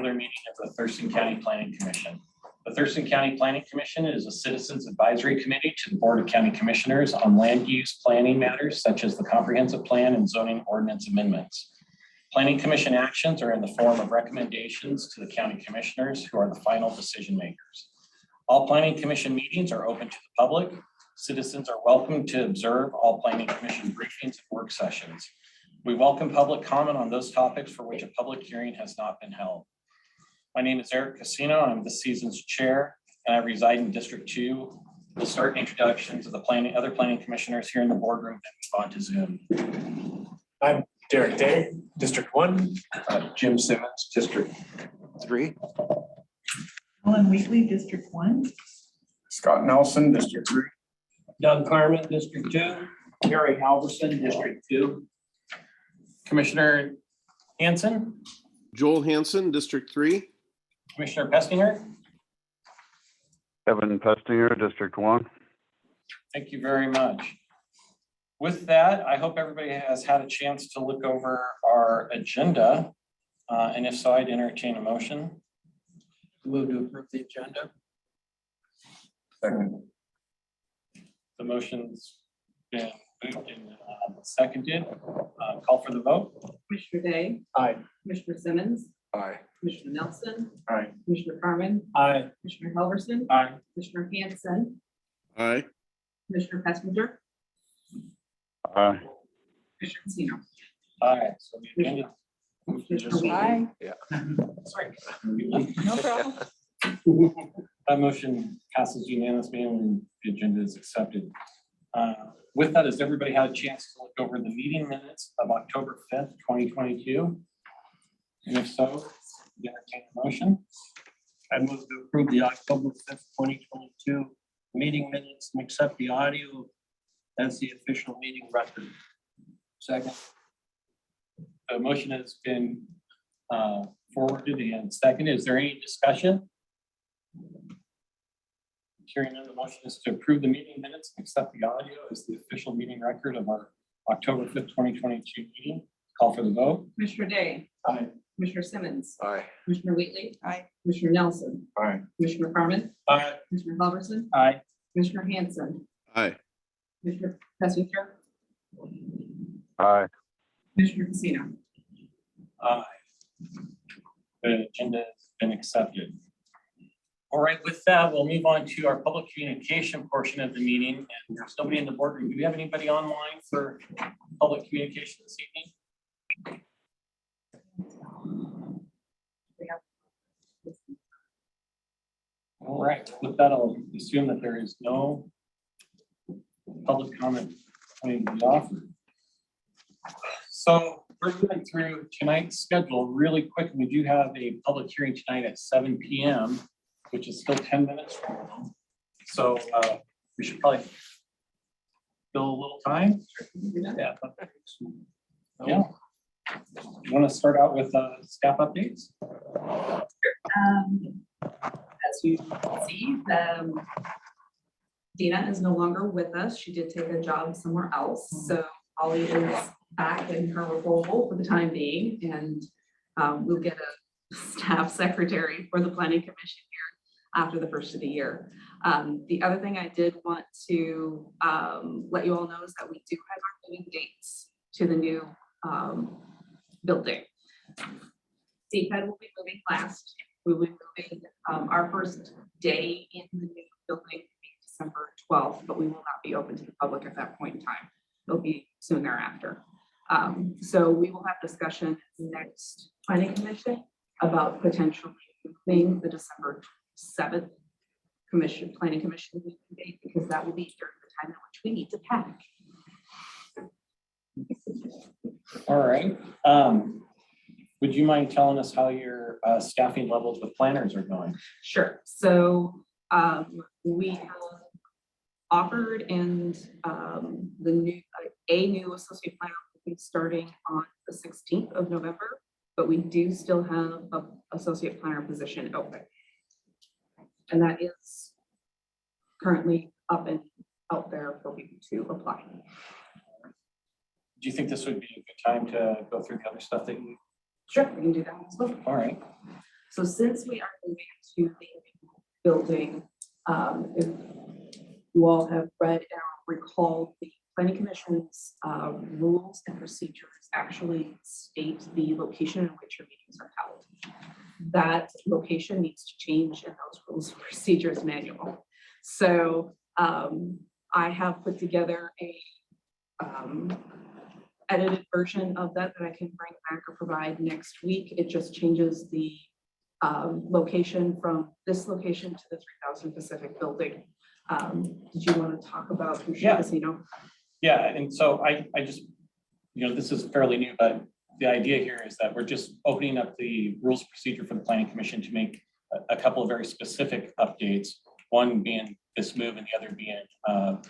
regular meeting of the Thurston County Planning Commission. The Thurston County Planning Commission is a citizens advisory committee to the Board of County Commissioners on land use planning matters such as the comprehensive plan and zoning ordinance amendments. Planning Commission actions are in the form of recommendations to the county commissioners, who are the final decision makers. All Planning Commission meetings are open to the public. Citizens are welcome to observe all Planning Commission briefings and work sessions. We welcome public comment on those topics for which a public hearing has not been held. My name is Eric Casino. I'm this season's chair, and I reside in District 2. We'll start introductions of the other planning commissioners here in the boardroom and move on to Zoom. I'm Derek Day, District 1. Jim Simmons, District 3. Ellen Wheatley, District 1. Scott Nelson, District 3. Doug Carmen, District 2. Gary Halverson, District 2. Commissioner Hanson, Joel Hanson, District 3. Commissioner Pestinger. Kevin Pestinger, District 1. Thank you very much. With that, I hope everybody has had a chance to look over our agenda. And if so, I'd entertain a motion. Move to approve the agenda. Second. The motion's been moved and seconded. Call for the vote. Commissioner Day. Aye. Commissioner Simmons. Aye. Commissioner Nelson. Aye. Commissioner Carmen. Aye. Commissioner Helverson. Aye. Commissioner Hanson. Aye. Commissioner Pestinger. Aye. Commissioner Casino. Aye. So the agenda. Commissioner Wheatley. Sorry. No problem. That motion passes unanimously and the agenda is accepted. With that, has everybody had a chance to look over the meeting minutes of October 5th, 2022? And if so, entertain a motion. I move to approve the October 5th, 2022 meeting minutes and accept the audio as the official meeting record. Second. The motion has been forwarded and seconded. Is there any discussion? Hearing none, the motion is to approve the meeting minutes and accept the audio as the official meeting record of our October 5th, 2022 meeting. Call for the vote. Commissioner Day. Aye. Commissioner Simmons. Aye. Commissioner Wheatley. Aye. Commissioner Nelson. Aye. Commissioner Carmen. Aye. Commissioner Helverson. Aye. Commissioner Hanson. Aye. Commissioner Pestinger. Aye. Commissioner Casino. Aye. The agenda has been accepted. All right, with that, we'll move on to our public communication portion of the meeting. And there's nobody in the boardroom. Do we have anybody online for public communication this evening? All right, with that, I'll assume that there is no public comment going to be offered. So we're going through tonight's schedule really quick. We do have a public hearing tonight at 7 p.m., which is still 10 minutes from now. So we should probably fill a little time. Yeah. Yeah. You want to start out with staff updates? As you can see, Dina is no longer with us. She did take a job somewhere else. So Holly is back in her role for the time being, and we'll get a staff secretary for the planning commission here after the first of the year. The other thing I did want to let you all know is that we do have our moving dates to the new building. CPED will be moving last. We will be moving our first day in the new building will be December 12th, but we will not be open to the public at that point in time. It'll be soon thereafter. So we will have discussion next planning commission about potentially moving the December 7th planning commission meeting date, because that will be during the time in which we need to pack. All right. Would you mind telling us how your staffing levels with planners are going? Sure. So we have offered, and the new associate planner will be starting on the 16th of November, but we do still have an associate planner position open. And that is currently up and out there for people to apply. Do you think this would be a good time to go through the other stuff that you? Sure, we can do that as well. All right. So since we are moving to the building, if you all have read or recall, the planning commission's rules and procedures actually state the location in which your meetings are held. That location needs to change in those rules and procedures manual. So I have put together a edited version of that I can bring back or provide next week. It just changes the location from this location to the 3000 Pacific building. Did you want to talk about Fuchsia Yeah. Casino? Yeah, and so I just, this is fairly new, but the idea here is that we're just opening up the rules of procedure for the planning commission to make a couple of very specific updates. One being this move and the other being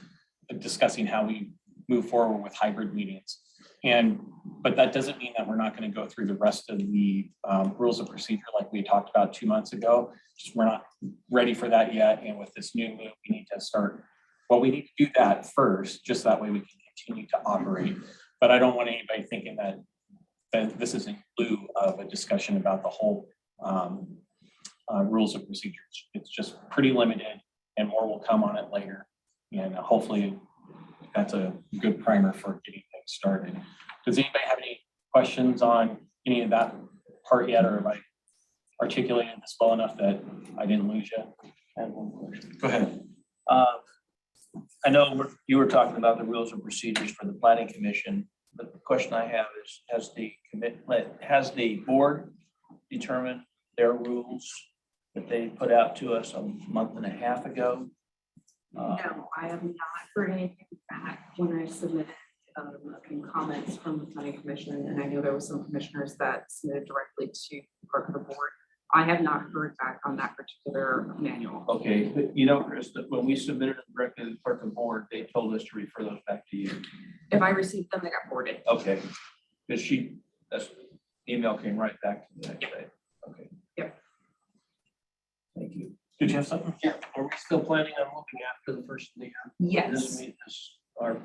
discussing how we move forward with hybrid meetings. But that doesn't mean that we're not going to go through the rest of the rules of procedure like we talked about 2 months ago. Just we're not ready for that yet. And with this new move, we need to start, well, we need to do that first, just that way we can continue to operate. But I don't want anybody thinking that this is in lieu of a discussion about the whole rules of procedures. It's just pretty limited and more will come on it later. And hopefully that's a good primer for getting things started. Does anybody have any questions on any of that part yet, or have I articulated this well enough that I didn't lose you? I have one question. Go ahead. I know you were talking about the rules and procedures for the planning commission, but the question I have is, has the board determined their rules that they put out to us a month and a half ago? No, I have not heard anything back when I submitted comments from the planning commission, and I know there were some commissioners that submitted directly to clerk of the board. I have not heard back on that particular manual. Okay, but Chris, that when we submitted it directly to the clerk of the board, they told us to refer those back to you. If I received them, they got forwarded. Okay, because that's email came right back to me that day. Okay. Yep. Thank you. Did you have something? Yeah, are we still planning on moving after the first of the year? Yes, Our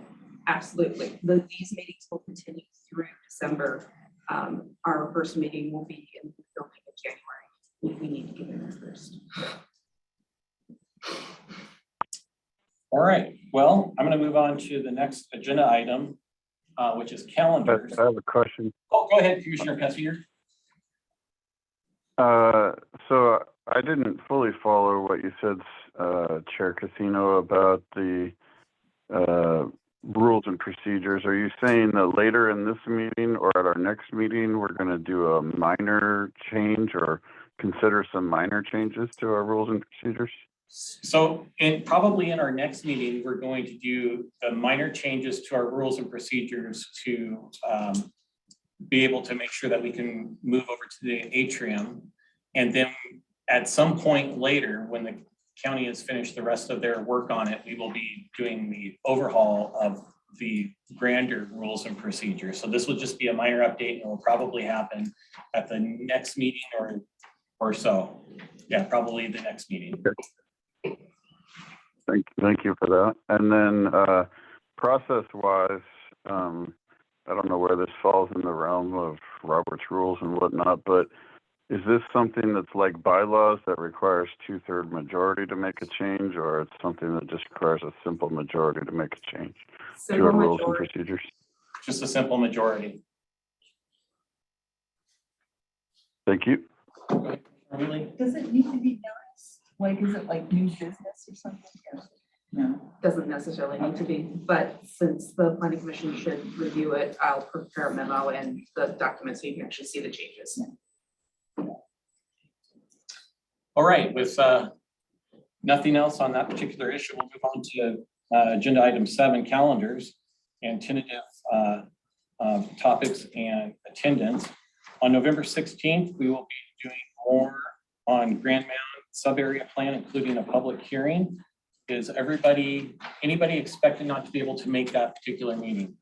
absolutely. These meetings will continue through December. Our first meeting will be in the building in January. We need to get in there first. All right. Well, I'm going to move on to the next agenda item, which is calendars. I have a question. Oh, go ahead, Commissioner Pessier. So I didn't fully follow what you said, Chair Casino, about the rules and procedures. Are you saying that later in this meeting or at our next meeting, we're going to do a minor change or consider some minor changes to our rules and procedures? So probably in our next meeting, we're going to do the minor changes to our rules and procedures to be able to make sure that we can move over to the atrium. And then at some point later, when the county has finished the rest of their work on it, we will be doing the overhaul of the grander rules and procedures. So this will just be a minor update and it will probably happen at the next meeting or so. Yeah, probably the next meeting. Okay. Thank you for that. And then process-wise, I don't know where this falls in the realm of Robert's rules and whatnot, but is this something that's like bylaws that requires 2/3 majority to make a change, or it's something that just requires a simple majority to make a change to our rules and procedures? Just a simple majority. Thank you. Really? Does it need to be noticed? Like, is it like new business or something? No. Doesn't necessarily need to be, but since the planning commission should review it, I'll prepare a memo and the document so you can actually see the changes. All right, with nothing else on that particular issue, we'll move on to agenda item 7, calendars and tentative topics and attendance. On November 16th, we will be doing more on Grand Mountain sub-area plan, including a public hearing. Is anybody expected not to be able to make that particular meeting?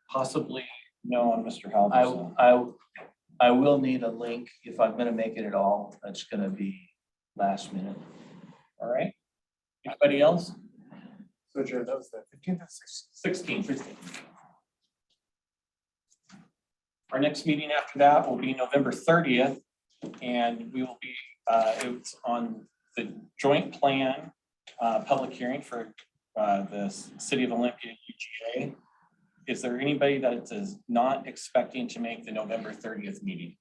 Possibly no on Mr. Halverson. I will need a link if I'm going to make it at all. That's going to be last minute. All right. Anybody else? So Joe, that was the 15th and 16th. 16th. Our next meeting after that will be November 30th, and we will be, it's on the joint plan public hearing for the City of Olympia UGA. Is there anybody that is not expecting to make the November 30th meeting?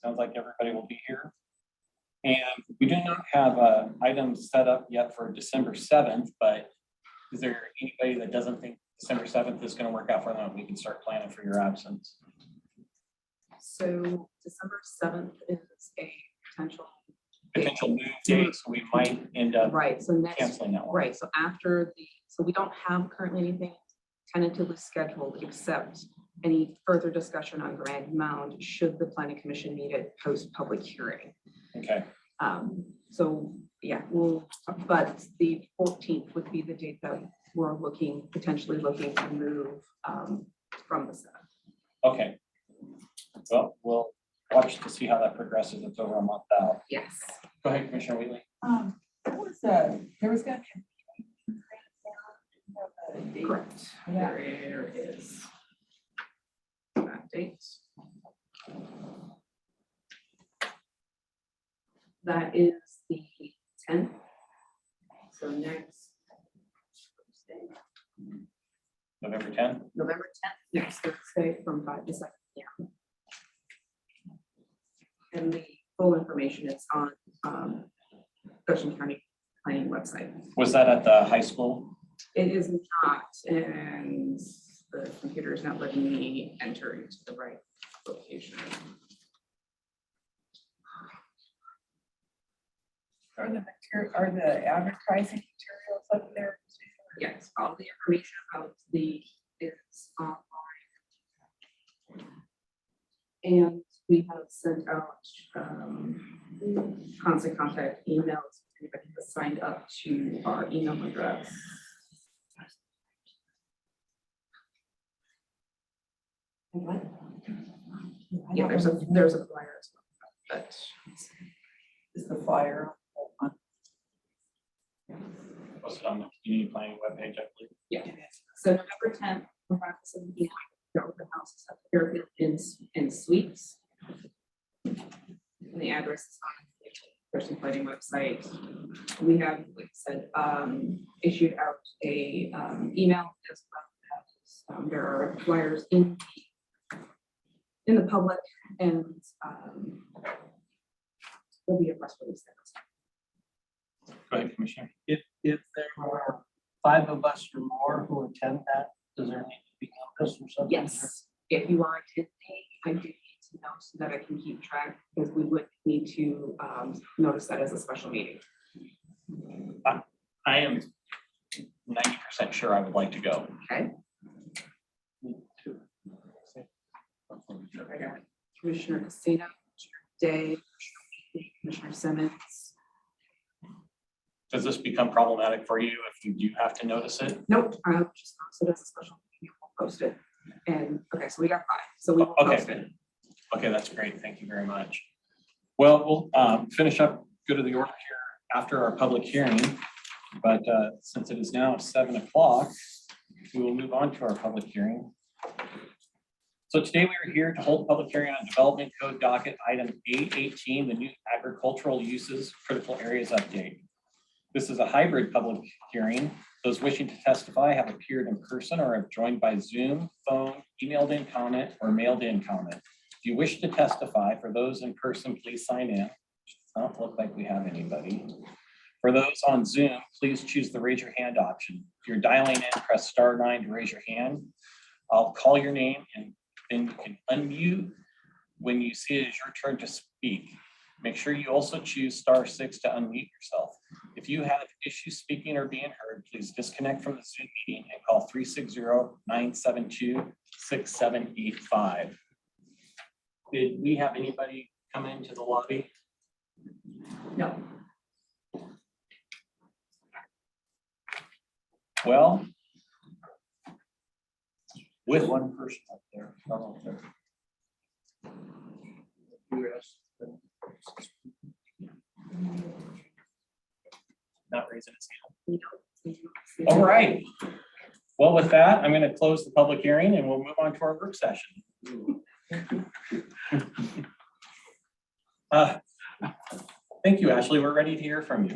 Sounds like everybody will be here. And we do not have a item set up yet for December 7th, but is there anybody that doesn't think December 7th is going to work out for them? We can start planning for your absence. So December 7th is a potential. Potential move date, so we might end up Right, so next, canceling that one. right, so after so we don't have currently anything tentatively scheduled except any further discussion on Grand Mound should the planning commission need it post public hearing. Okay, So yeah, but the 14th would be the date that we're potentially looking to move from the 7th. okay. Well, we'll watch to see how that progresses. It's over a month out. Yes. Go ahead, Commissioner Wheatley. There was gonna be. Correct. Yeah. There is that date. That is the 10th. So next Thursday, November 10th. November 10th, next Thursday from 5 to 7 p.m. And the full information is on Thurston County Planning website. Was that at the high school? It is not, and the computer is not letting me enter into the right location. Are the advertising materials up there? Yes, all the information about is online. And we have sent out constant contact emails. Anybody has signed up to our email address. Yeah, there's a flyer as well, but Is the flyer? Posted on the community planning webpage, I believe. yeah. So November 10th, from 5 to 7 p.m. The open house is at the Fairfield in Suites. And the address is on the Thurston Planning website. We have, like I said, issued out a email as well as there are flyers in the public, and there'll be a press release there. Go ahead, Commissioner. If there are 5 of us or more who attend that, does there need to be notice or something? Yes, if you are attending, I do need to know so that I can keep track, because we would need to notice that as a special meeting. I am 90% sure I would like to go. Okay. I got Commissioner Casino, Day, Commissioner Simmons. Does this become problematic for you if you do have to notice it? Nope, I'll just post it as a special meeting. We'll post it. And okay, so we got 5. So we will Okay. post it. Okay, that's great. Thank you very much. Well, we'll finish up, go to the order here after our public hearing. But since it is now 7 o'clock, we will move on to our public hearing. So today we are here to hold a public hearing on Development Code Docket Item 818, the new agricultural uses critical areas update. This is a hybrid public hearing. Those wishing to testify have appeared in person or have joined by Zoom, phone, emailed in comment, or mailed in comment. If you wish to testify, for those in person, please sign in. Does not look like we have anybody. For those on Zoom, please choose the raise your hand option. If you're dialing in, press *9 to raise your hand. I'll call your name and then you can unmute when you see it is your turn to speak. Make sure you also choose *6 to unmute yourself. If you have issues speaking or being heard, please disconnect from the Zoom meeting and call 360-972-6785. Did we have anybody come into the lobby? No. Well, with one person up there. not raising his hand. We don't. All right. Well, with that, I'm going to close the public hearing and we'll move on to our work session. Thank you, Ashley. We're ready to hear from you.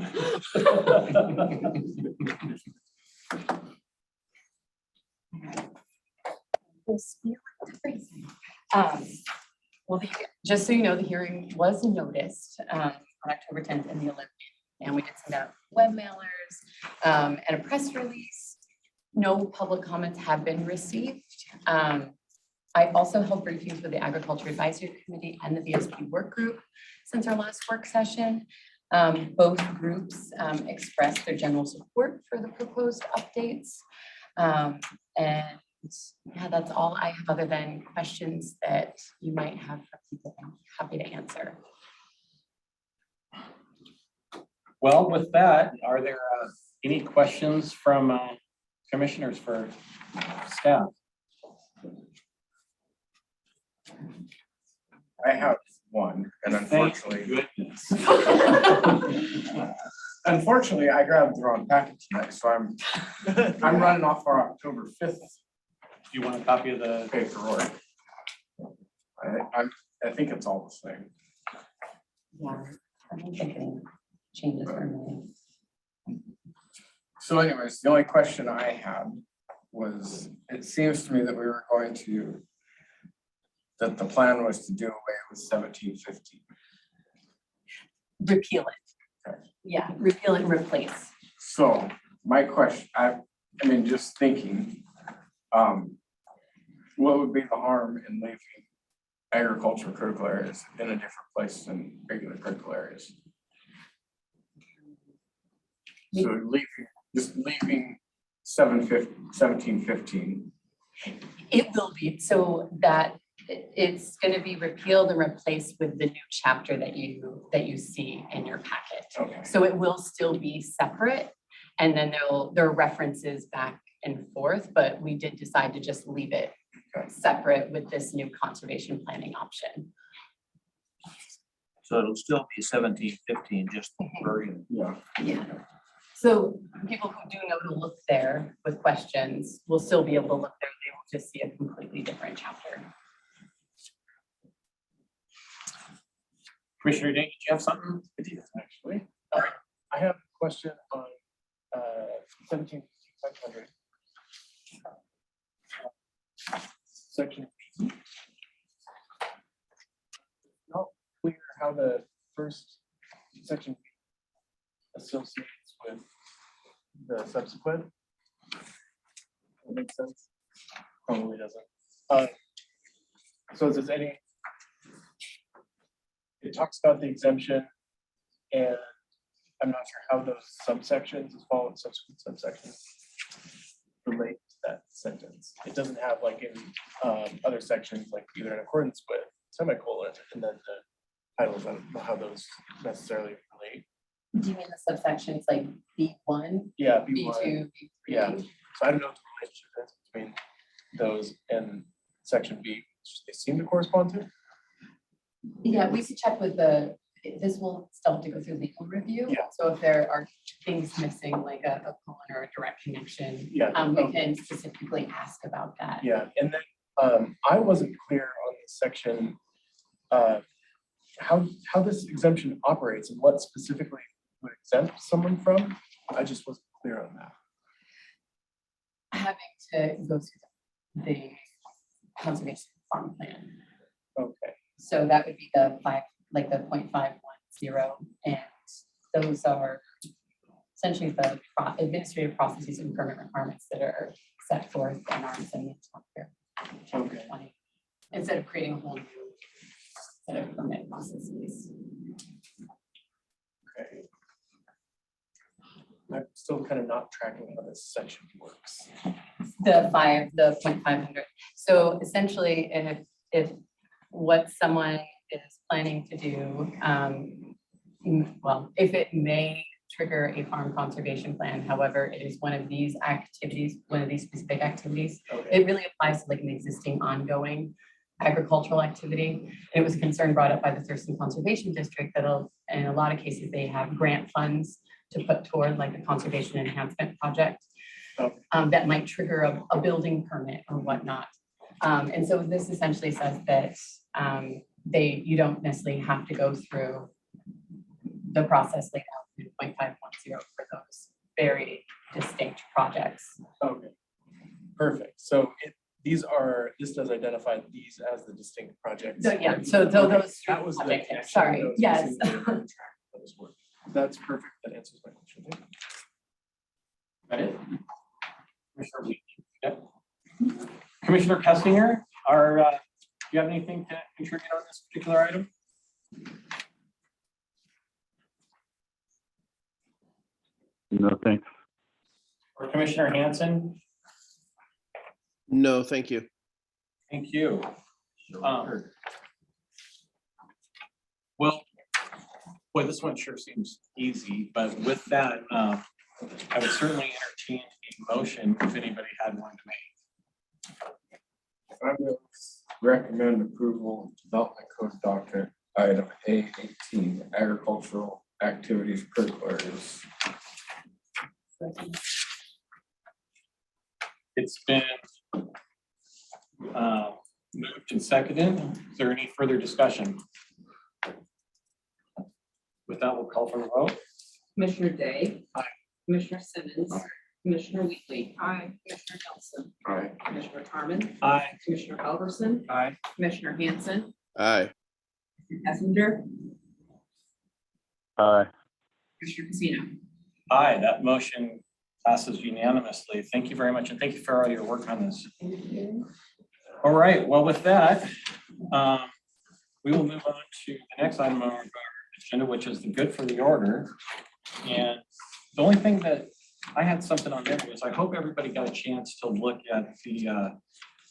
Well, just so you know, the hearing was noticed on October 10th and the 11th, and we did send out web mailers and a press release. No public comments have been received. I also held briefings with the Agriculture Advisory Committee and the VSP work group since our last work session. Both groups expressed their general support for the proposed updates. And yeah, that's all I have other than questions that you might have for people. I'm happy to answer. Well, with that, are there any questions from commissioners for staff? I have one, and unfortunately, Goodness. unfortunately, I grabbed the wrong packet tonight, so I'm running off our October 5th Do you want a copy of the paperwork. I think it's all the same. Yeah, I don't think any changes were made. So anyways, the only question I had was, it seems to me that we were going to, that the plan was to do away with 1715. Repeal it. Okay. Yeah, repeal it and replace. So my question, I mean, just thinking, what would be the harm in leaving agricultural critical areas in a different place than regular critical areas? So just leaving 1715. It will be, so that it's going to be repealed and replaced with the new chapter that you see in your packet. Okay. So it will still be separate, and then there are references back and forth, but we did decide to just leave it separate with this new conservation planning option. So it'll still be 1715, just the version. Yeah. Yeah. So people who do know to look there with questions will still be able to look there. They will just see a completely different chapter. Commissioner Day, did you have something? Actually, I have a question on 17,500. Section B. Not clear how the first section associates with the subsequent. That makes sense? Probably doesn't. So is there any? It talks about the exemption, and I'm not sure how those subsections, as well as subsequent subsections, relate to that sentence. It doesn't have like in other sections, like either in accordance with semicolon, and then the titles. I don't know how those necessarily relate. Do you mean the subsections like B1, Yeah, B2, B1. B3? Yeah. So I don't know what the relationship is between those and section B, which they seem to correspond to. Yeah, we could check with this will still have to go through legal review. Yeah. So if there are things missing, like a colon or a direct connection, Yeah. we can specifically ask about that. Yeah, and then I wasn't clear on this section, how this exemption operates and what specifically would exempt someone from. I just wasn't clear on that. Having to go through the conservation farm plan. Okay. So that would be the 0.510, and those are essentially the administrative processes and permit requirements that are set forth in our zoning chapter. Okay. 20, instead of creating a whole new set of permit processes. Okay. I'm still kind of not tracking how this section works. The 0.500. So essentially, if what someone is planning to do, well, if it may trigger a farm conservation plan, however, it is one of these activities, one of these specific activities. Okay. It really applies to like an existing ongoing agricultural activity. And it was a concern brought up by the Thurston Conservation District that in a lot of cases they have grant funds to put toward like a conservation enhancement project. that might trigger a building permit or whatnot. And so this essentially says that you don't necessarily have to go through the process laid out in 0.510 for those very distinct projects. Okay, perfect. So this does identify these as the distinct projects. So yeah, so those. That was the projects, connection. sorry, That was yes. missing there. Those work. That's perfect. That answers my question. Thank you. That it? Commissioner Wheatley? Yep. Commissioner Kessinger, do you have anything to contribute on this particular item? No, thanks. Or Commissioner Hanson? No, thank you. Thank you. Well, boy, this one sure seems easy, but with that, I would certainly entertain a motion if anybody had one to make. I will recommend approval of development code docket item A18, agricultural activities percolars. It's been moved and seconded. Is there any further discussion? With that, we'll call for the vote. Commissioner Day. Aye. Commissioner Simmons. Aye. Commissioner Wheatley. Aye. Commissioner Nelson. Aye. Commissioner Carmen. Aye. Commissioner Albertson. Aye. Commissioner Hanson. Aye. Messenger. Aye. Commissioner Casino. Aye, that motion passes unanimously. Thank you very much, and thank you for all your work on this. All right, well, with that, we will move on to the next item on our agenda, which is the good for the order. And the only thing that I had something on there was I hope everybody got a chance to look at the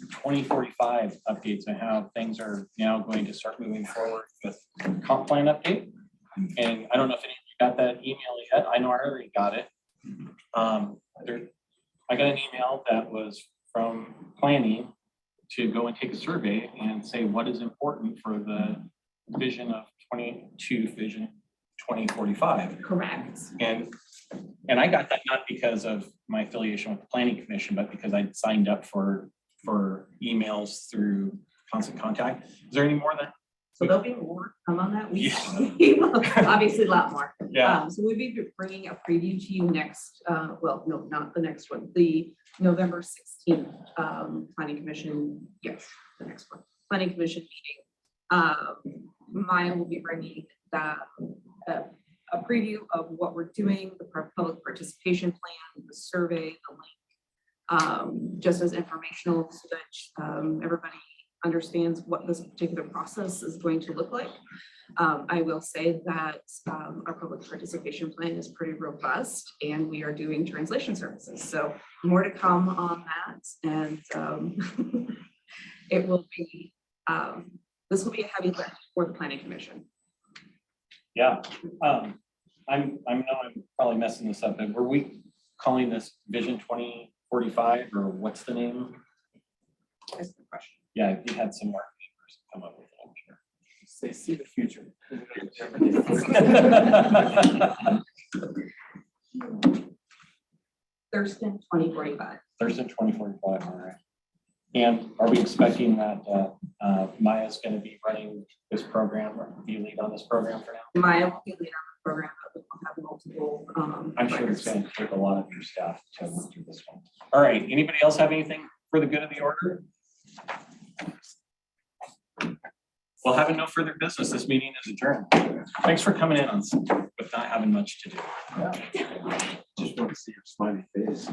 2045 updates and how things are now going to start moving forward with comp plan update. And I don't know if any of you got that email yet. I know I already got it. I got an email that was from planning to go and take a survey and say what is important for the vision of vision 2045. Correct. And I got that not because of my affiliation with the Planning Commission, but because I'd signed up for emails through Constant Contact. Is there any more that? So there'll be more come on that. Yeah. Obviously a lot more. Yeah. So we'll be bringing a preview to you next, well, no, not the next one, the November 16th Planning Commission, yes, the next one, Planning Commission meeting. Maya will be bringing a preview of what we're doing, the public participation plan, the survey, the link, just as informational so that everybody understands what this particular process is going to look like. I will say that our public participation plan is pretty robust and we are doing translation services. So more to come on that. And it will be, this will be a heavy lift for the Planning Commission. Yeah. I know I'm probably messing this up, but were we calling this Vision 2045 or what's the name? That's the question. Yeah, you had some more papers come up with it, I'm sure. Say, see the future. Thurston 2045. Thursday, 2045, all right. And are we expecting that Maya's going to be running this program or be lead on this program for now? Maya will be leader on the program, but we'll have multiple. I'm sure it's going to take a lot of your staff to work through this one. All right, anybody else have anything for the good of the order? Well, having no further business, this meeting is adjourned. Thanks for coming in on with not having much to do. Just want to see your smiley face.